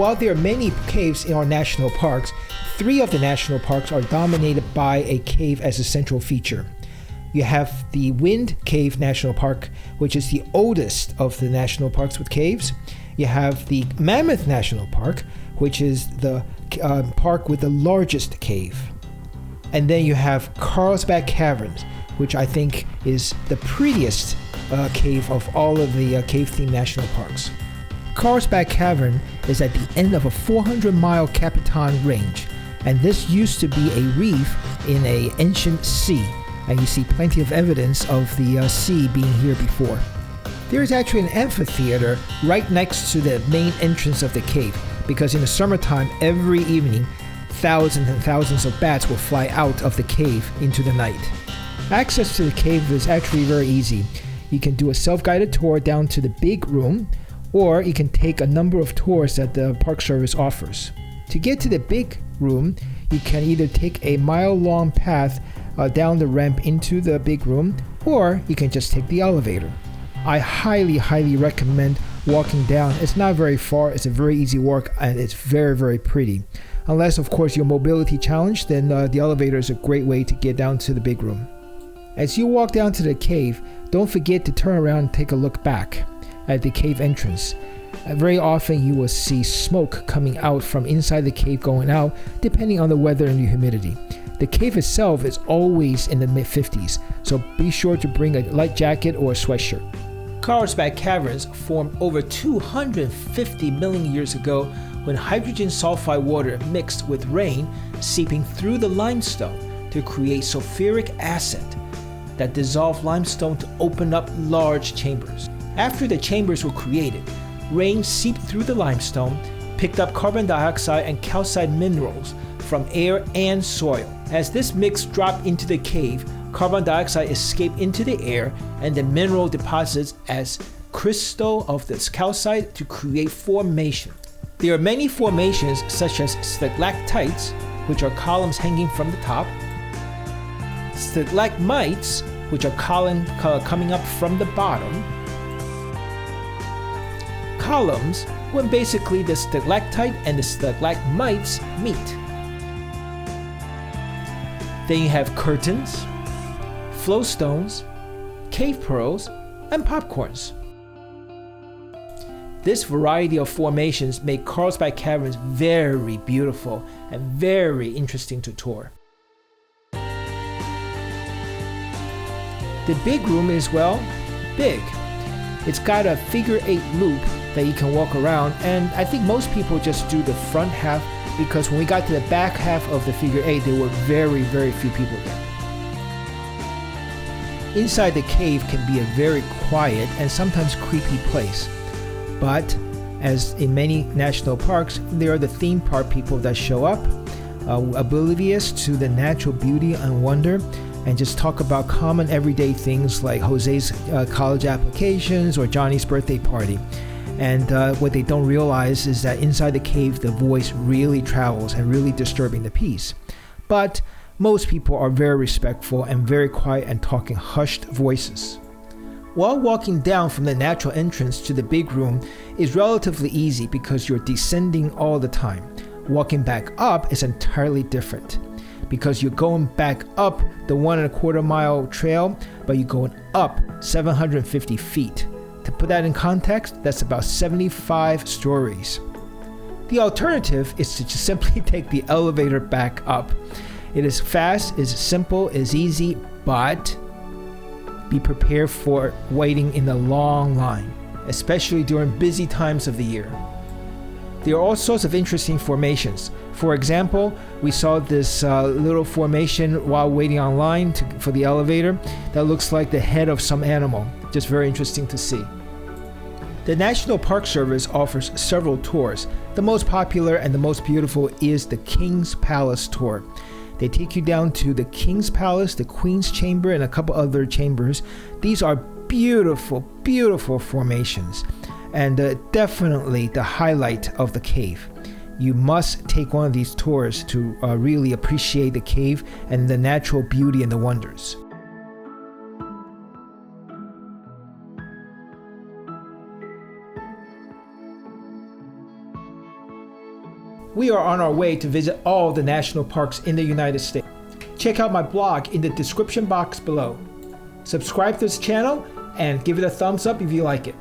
While there are many caves in our national parks, 3 of the national parks are dominated by a cave as a central feature. You have the Wind Cave National Park, which is the oldest of the national parks with caves. You have the Mammoth National Park, which is the park with the largest cave. And then you have Carlsbad Caverns, which I think is the prettiest cave of all of the cave-themed national parks. Carlsbad Cavern is at the end of a 400-mile Capitan Range, and this used to be a reef in an ancient sea, and you see plenty of evidence of the sea being here before. There is actually an amphitheater right next to the main entrance of the cave, because in the summertime, every evening, thousands and thousands of bats will fly out of the cave into the night. Access to the cave is actually very easy. You can do a self-guided tour down to the big room, or you can take a number of tours that the Park Service offers. To get to the big room, you can either take a mile-long path down the ramp into the big room, or you can just take the elevator. I highly recommend walking down. It's not very far, it's a very easy walk, and it's very pretty. Unless, of course, you're mobility challenged, then the elevator is a great way to get down to the big room. As you walk down to the cave, don't forget to turn around and take a look back at the cave entrance. Very often you will see smoke coming out from inside the cave going out, depending on the weather and the humidity. The cave itself is always in the mid-50s, so be sure to bring a light jacket or a sweatshirt. Carlsbad Caverns formed over 250 million years ago when hydrogen sulfide water mixed with rain seeping through the limestone to create sulfuric acid that dissolved limestone to open up large chambers. After the chambers were created, rain seeped through the limestone, picked up carbon dioxide and calcite minerals from air and soil. As this mix dropped into the cave, carbon dioxide escaped into the air and the mineral deposits as crystal of this calcite to create formation. There are many formations such as stalactites, which are columns hanging from the top, stalagmites, which are coming up from the bottom, columns when basically the stalactite and the stalagmites meet. Then you have curtains, flowstones, cave pearls, and popcorns. This variety of formations make Carlsbad Caverns very beautiful and very interesting to tour. The big room is, well, big. It's got a figure-8 loop that you can walk around, and I think most people just do the front half because when we got to the back half of the figure-8, there were very few people there. Inside the cave can be a very quiet and sometimes creepy place, but as in many national parks, there are the theme park people that show up, oblivious to the natural beauty and wonder, and just talk about common everyday things like Jose's college applications or Johnny's birthday party. And what they don't realize is that inside the cave, the voice really travels and really disturbing the peace. But most people are very respectful and very quiet and talking hushed voices. While walking down from the natural entrance to the big room is relatively easy because you're descending all the time. Walking back up is entirely different because you're going back up the 1.25 mile trail, but you're going up 750 feet. To put that in context, that's about 75 stories. The alternative is to just simply take the elevator back up. It is fast, it's simple, it's easy, but be prepared for waiting in the long line, especially during busy times of the year. There are all sorts of interesting formations. For example, we saw this little formation while waiting online for the elevator that looks like the head of some animal. Just very interesting to see. The National Park Service offers several tours. The most popular and the most beautiful is the King's Palace tour. They take you down to the King's Palace, the Queen's Chamber, and a couple other chambers. These are beautiful formations, and definitely the highlight of the cave. You must take one of these tours to really appreciate the cave and the natural beauty and the wonders. We are on our way to visit all the national parks in the United States. Check out my blog in the description box below. Subscribe to this channel and give it a thumbs up if you like it.